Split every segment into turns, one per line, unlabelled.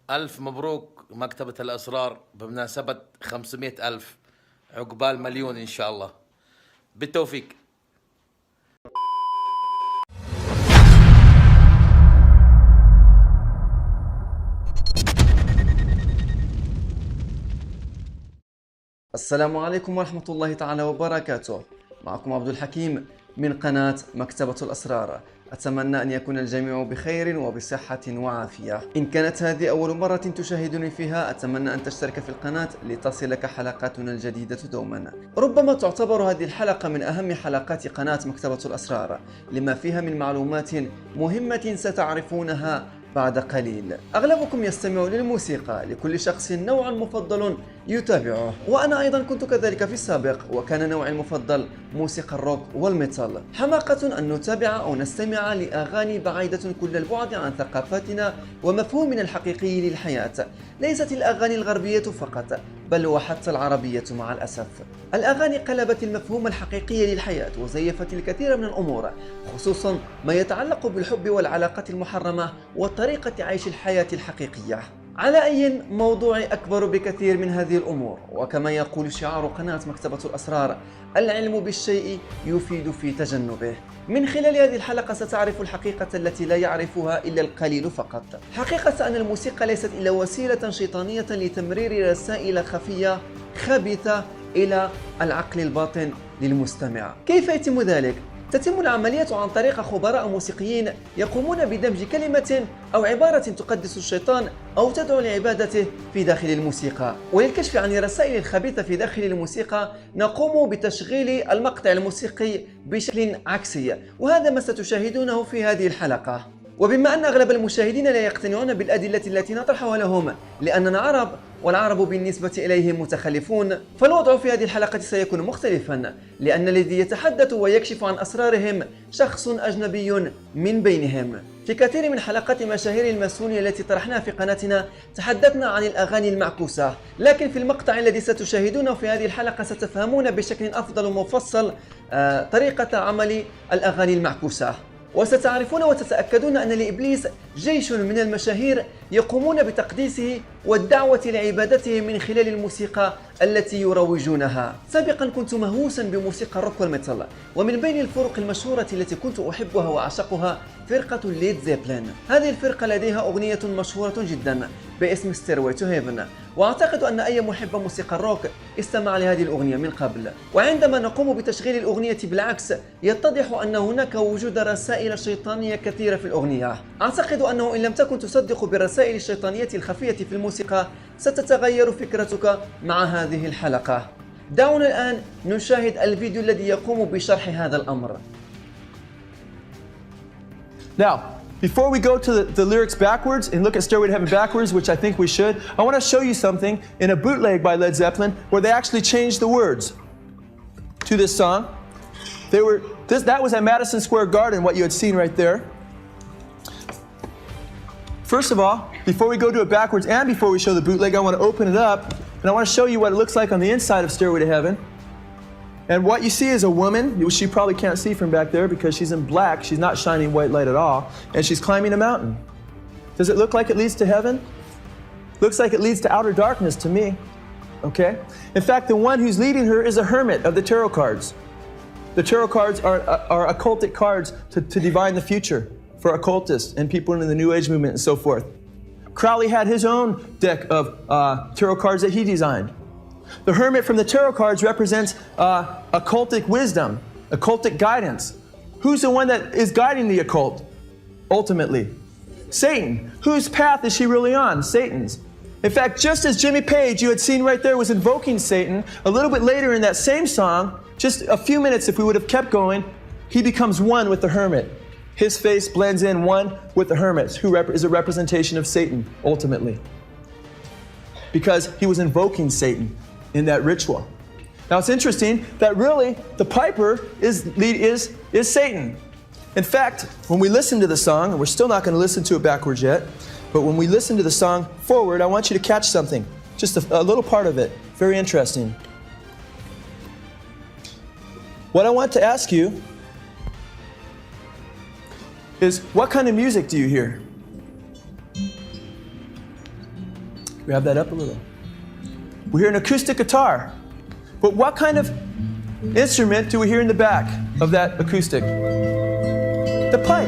ألف مبروك مكتبة الأسرار بمناسبة 500,000، عقبال مليون إن شاء الله. بالتوفيق.
السلام عليكم ورحمة الله تعالى وبركاته. معكم عبد الحكيم من قناة مكتبة الأسرار. أتمنى أن يكون الجميع بخير وبصحة وعافية. إن كانت هذه أول مرة تشاهدني فيها، أتمنى أن تشترك في القناة لتصلك حلقاتنا الجديدة دوما. ربما تعتبر هذه الحلقة من أهم حلقات قناة مكتبة الأسرار، لما فيها من معلومات مهمة ستعرفونها بعد قليل. أغلبكم يستمع للموسيقى، لكل شخص نوع مفضل يتابعه، وأنا أيضا كنت كذلك في السابق، وكان نوعي المفضل موسيقى الروك والميتال. حماقة أن نتابع أو نستمع لأغاني بعيدة كل البعد عن ثقافتنا ومفهومنا الحقيقي للحياة. ليست الأغاني الغربية فقط، بل وحتى العربية مع الأسف. الأغاني قلبت المفهوم الحقيقي للحياة وزيفت الكثير من الأمور، خصوصا ما يتعلق بالحب والعلاقات المحرمة وطريقة عيش الحياة الحقيقية. على أي موضوع أكبر بكثير من هذه الأمور، وكما يقول شعار قناة مكتبة الأسرار: العلم بالشيء يفيد في تجنبه. من خلال هذه الحلقة ستعرف الحقيقة التي لا يعرفها إلا القليل فقط، حقيقة أن الموسيقى ليست إلا وسيلة شيطانية لتمرير رسائل خفية خبيثة إلى العقل الباطن للمستمع. كيف يتم ذلك؟ تتم العملية عن طريق خبراء موسيقيين يقومون بدمج كلمة أو عبارة تقدس الشيطان أو تدعو لعبادته في داخل الموسيقى. وللكشف عن الرسائل الخبيثة في داخل الموسيقى نقوم بتشغيل المقطع الموسيقي بشكل عكسي، وهذا ما ستشاهدونه في هذه الحلقة. وبما أن أغلب المشاهدين لا يقتنعون بالأدلة التي نطرحها لهم لأننا عرب والعرب بالنسبة إليهم متخلفون، فالوضع في هذه الحلقة سيكون مختلفا، لأن الذي يتحدث ويكشف عن أسرارهم شخص أجنبي من بينهم. في كثير من حلقات مشاهير الماسونية التي طرحناها في قناتنا تحدثنا عن الأغاني المعكوسة، لكن في المقطع الذي ستشاهدونه في هذه الحلقة ستفهمون بشكل أفضل ومفصل طريقة عمل الأغاني المعكوسة، وستعرفون وتتأكدون أن لإبليس جيش من المشاهير يقومون بتقديسه والدعوة لعبادته من خلال الموسيقى التي يروجونها. سابقا كنت مهووسا بموسيقى الروك والميتال، ومن بين الفرق المشهورة التي كنت أحبها وأعشقها فرقة ليد زيبلين. هذه الفرقة لديها أغنية مشهورة جدا باسم ستيروي تو هيفن، وأعتقد أن أي محب موسيقى الروك استمع لهذه الأغنية من قبل. وعندما نقوم بتشغيل الأغنية بالعكس يتضح أن هناك وجود رسائل شيطانية كثيرة في الأغنية. أعتقد أنه إن لم تكن تصدق بالرسائل الشيطانية الخفية في الموسيقى ستتغير فكرتك مع هذه الحلقة. دعونا الآن نشاهد الفيديو الذي يقوم بشرح هذا الأمر.
Now, before we go to the lyrics backwards and look at Stairway to Heaven backwards, which I think we should, I want to show you something in a bootleg by Led Zeppelin where they actually changed the words to this song. That was at Madison Square Garden, what you had seen right there. First of all, before we go to it backwards and before we show the bootleg, I want to open it up and I want to show you what it looks like on the inside of Stairway to Heaven. And what you see is a woman, which you probably can't see from back there because she's in black, she's not shining white light at all, and she's climbing a mountain. Does it look like it leads to heaven? Looks like it leads to outer darkness to me, okay? In fact, the one who's leading her is a hermit of the tarot cards. The tarot cards are occultic cards to divine the future for occultists and people in the New Age movement and so forth. Crowley had his own deck of tarot cards that he designed. The hermit from the tarot cards represents occultic wisdom, occultic guidance. Who's the one that is guiding the occult, ultimately? Satan. Whose path is she really on? Satan's. In fact, just as Jimmy Page, you had seen right there, was invoking Satan, a little bit later in that same song, just a few minutes if we would have kept going, he becomes one with the hermit. His face blends in one with the hermit, who is a representation of Satan, ultimately. Because he was invoking Satan in that ritual. Now it's interesting that really the piper is Satan. In fact, when we listen to the song, and we're still not going to listen to it backwards yet, but when we listen to the song forward, I want you to catch something, just a little part of it, very interesting. What I want to ask you is, what kind of music do you hear? Grab that up a little. We hear an acoustic guitar. But what kind of instrument do we hear in the back of that acoustic? The pipe.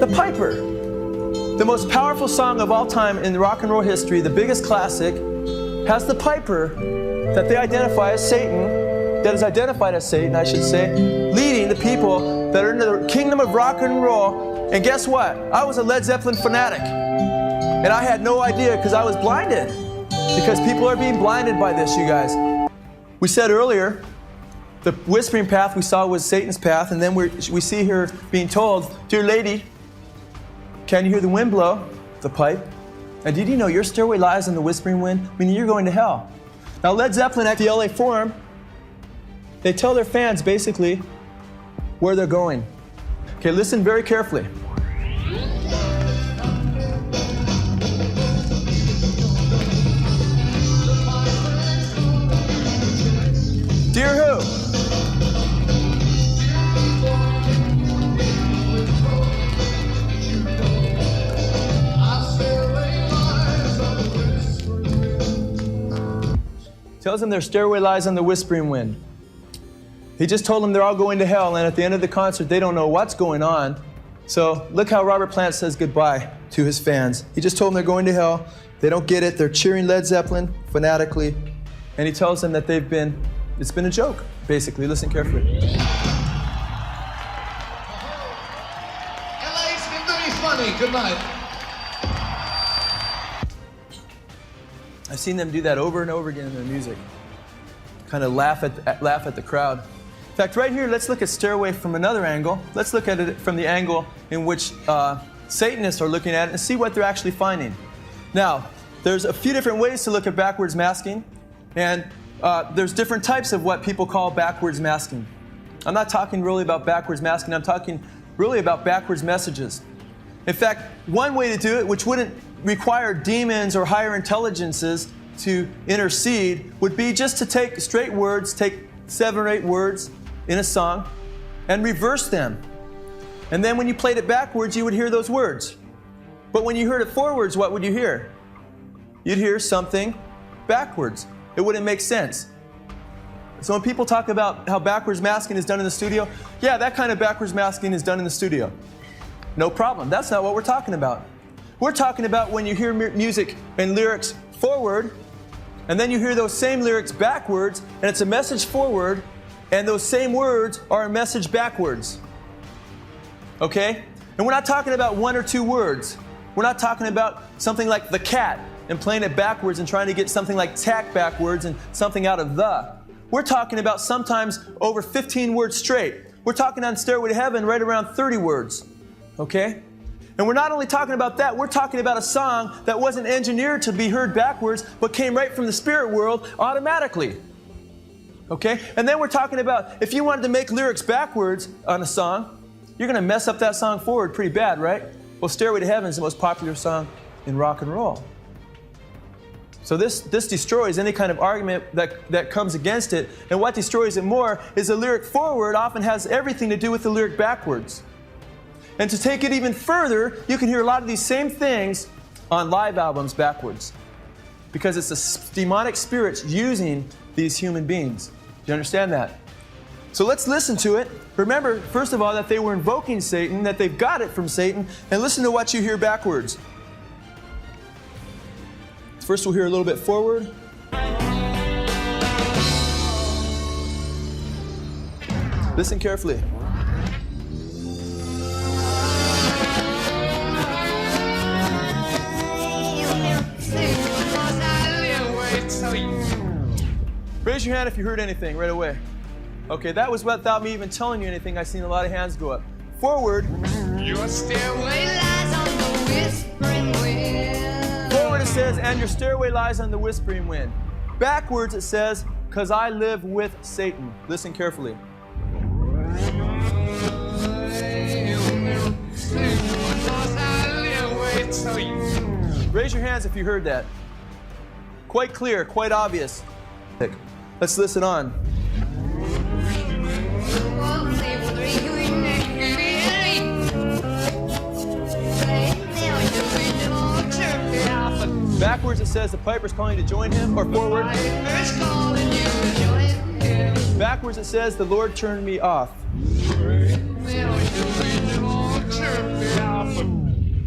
The piper. The most powerful song of all time in rock and roll history, the biggest classic, has the piper that they identify as Satan, that is identified as Satan, I should say, leading the people that are in the kingdom of rock and roll. And guess what? I was a Led Zeppelin fanatic. And I had no idea because I was blinded. Because people are being blinded by this, you guys. We said earlier, the whispering path we saw was Satan's path, and then we see her being told, "Dear lady, can you hear the wind blow?" The pipe. And did you know your stairway lies in the whispering wind? Meaning you're going to hell. Now Led Zeppelin at the LA Forum, they tell their fans basically where they're going. Okay, listen very carefully. Dear who? Tells them their stairway lies on the whispering wind. He just told them they're all going to hell, and at the end of the concert, they don't know what's going on. So look how Robert Plant says goodbye to his fans. He just told them they're going to hell. They don't get it. They're cheering Led Zeppelin fanatically. And he tells them that it's been a joke, basically. Listen carefully.
LA's been very funny. Good night.
I've seen them do that over and over again in their music. Kind of laugh at the crowd. In fact, right here, let's look at Stairway from another angle. Let's look at it from the angle in which Satanists are looking at it and see what they're actually finding. Now, there's a few different ways to look at backwards masking, and there's different types of what people call backwards masking. I'm not talking really about backwards masking, I'm talking really about backwards messages. In fact, one way to do it, which wouldn't require demons or higher intelligences to intercede, would be just to take straight words, take 7 or 8 words in a song, and reverse them. And then when you played it backwards, you would hear those words. But when you heard it forwards, what would you hear? You'd hear something backwards. It wouldn't make sense. So when people talk about how backwards masking is done in the studio, yeah, that kind of backwards masking is done in the studio. No problem. That's not what we're talking about. We're talking about when you hear music and lyrics forward, and then you hear those same lyrics backwards, and it's a message forward, and those same words are a message backwards. Okay? And we're not talking about 1 or 2 words. We're not talking about something like the cat and playing it backwards and trying to get something like tack backwards and something out of the. We're talking about sometimes over 15 words straight. We're talking on Stairway to Heaven right around 30 words. Okay? And we're not only talking about that, we're talking about a song that wasn't engineered to be heard backwards, but came right from the spirit world automatically. Okay? And then we're talking about if you wanted to make lyrics backwards on a song, you're going to mess up that song forward pretty bad, right? Well, Stairway to Heaven is the most popular song in rock and roll. So this destroys any kind of argument that comes against it. And what destroys it more is the lyric forward often has everything to do with the lyric backwards. And to take it even further, you can hear a lot of these same things on live albums backwards. Because it's the demonic spirits using these human beings. Do you understand that? So let's listen to it. Remember, first of all, that they were invoking Satan, that they've got it from Satan, and listen to what you hear backwards. First we'll hear a little bit forward. Listen carefully. Raise your hand if you heard anything right away. Okay, that was without me even telling you anything. I've seen a lot of hands go up. Forward.
Your stairway lies on the whispering wind.
Forward it says, and your stairway lies on the whispering wind. Backwards it says, because I live with Satan. Listen carefully. Raise your hands if you heard that. Quite clear, quite obvious. Let's listen on. Backwards, it says the piper's calling you to join him, or forward.
Piper's calling you to join him.
Backwards, it says the Lord turned me off.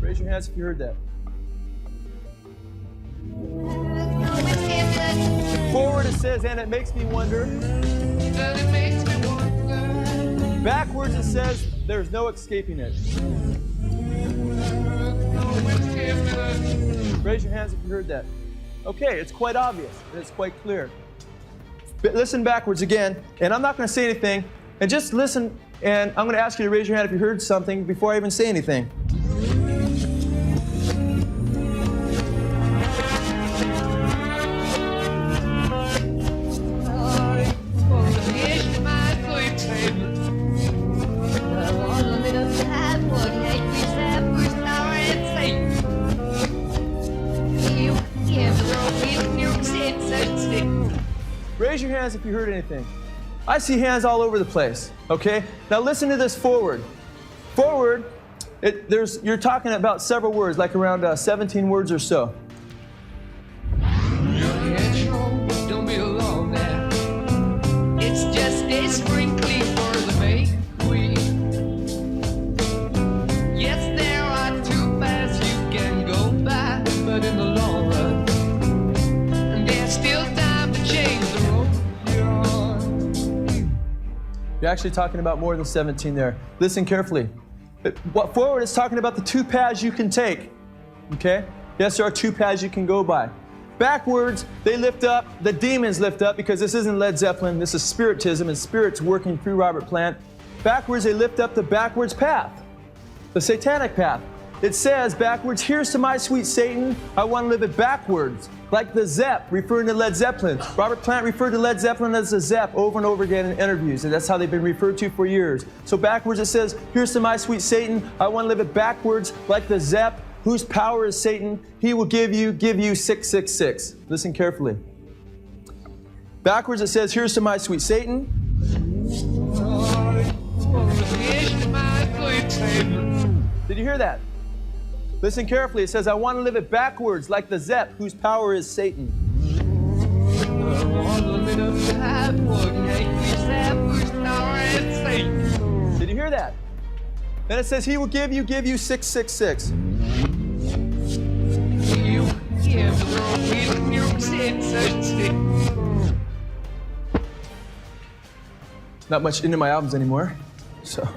Raise your hands if you heard that. Forward, it says, and it makes me wonder. Backwards, it says, there's no escaping it. Raise your hands if you heard that. Okay, it's quite obvious, and it's quite clear. But listen backwards again, and I'm not going to say anything, and just listen, and I'm going to ask you to raise your hand if you heard something before I even say anything. Raise your hands if you heard anything. I see hands all over the place, okay? Now listen to this forward. Forward, you're talking about several words, like around 17 words or so.
Don't be alone now. It's just a sprinkling for the May Queen. Yes, there are two paths you can go by, but in the long run, there's still time to change the road you're on.
You're actually talking about more than 17 there. Listen carefully. What forward is talking about the two paths you can take, okay? Yes, there are two paths you can go by. Backwards, they lift up, the demons lift up, because this isn't Led Zeppelin, this is Spiritism, and Spirit's working through Robert Plant. Backwards, they lift up the backwards path, the satanic path. It says backwards, here's to my sweet Satan, I want to live it backwards, like the Zepp, referring to Led Zeppelin. Robert Plant referred to Led Zeppelin as the Zepp over and over again in interviews, and that's how they've been referred to for years. So backwards, it says, here's to my sweet Satan, I want to live it backwards, like the Zepp, whose power is Satan, he will give you 666. Listen carefully. Backwards it says, here's to my sweet Satan. Did you hear that? Listen carefully. It says, I want to live it backwards, like the Zepp, whose power is Satan. Did you hear that? Then it says, he will give you 666. Not much into my albums anymore, so.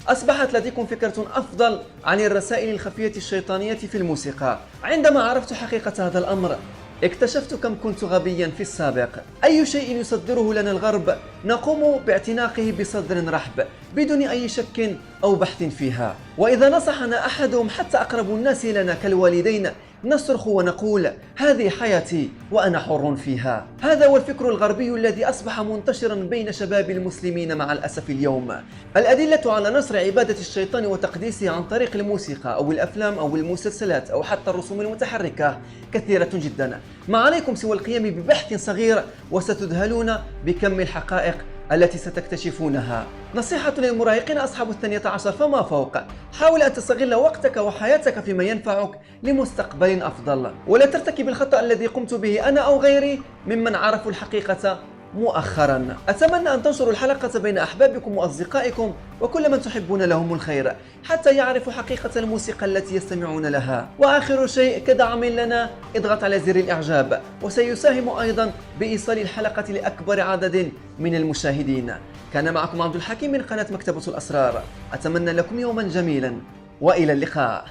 أصبحت لديكم فكرة أفضل عن الرسائل الخفية الشيطانية في الموسيقى. عندما عرفت حقيقة هذا الأمر اكتشفت كم كنت غبيا في السابق. أي شيء يصدره لنا الغرب نقوم باعتناقه بصدر رحب بدون أي شك أو بحث فيها. وإذا نصحنا أحدهم حتى أقرب الناس لنا كالوالدين نصرخ ونقول هذه حياتي وأنا حر فيها. هذا هو الفكر الغربي الذي أصبح منتشرا بين شباب المسلمين مع الأسف اليوم. الأدلة على نصر عبادة الشيطان وتقديسه عن طريق الموسيقى أو الأفلام أو المسلسلات أو حتى الرسوم المتحركة كثيرة جدا. ما عليكم سوى القيام ببحث صغير وستذهلون بكم الحقائق التي ستكتشفونها. نصيحة للمراهقين أصحاب 12 فما فوق: حاول أن تستغل وقتك وحياتك فيما ينفعك لمستقبل أفضل، ولا ترتكب الخطأ الذي قمت به أنا أو غيري ممن عرفوا الحقيقة مؤخرا. أتمنى أن تنشروا الحلقة بين أحبابكم وأصدقائكم وكل من تحبون لهم الخير حتى يعرفوا حقيقة الموسيقى التي يستمعون لها. وآخر شيء كدعم لنا اضغط على زر الإعجاب، وسيساهم أيضا بإيصال الحلقة لأكبر عدد من المشاهدين. كان معكم عبد الحكيم من قناة مكتبة الأسرار. أتمنى لكم يوما جميلا وإلى اللقاء.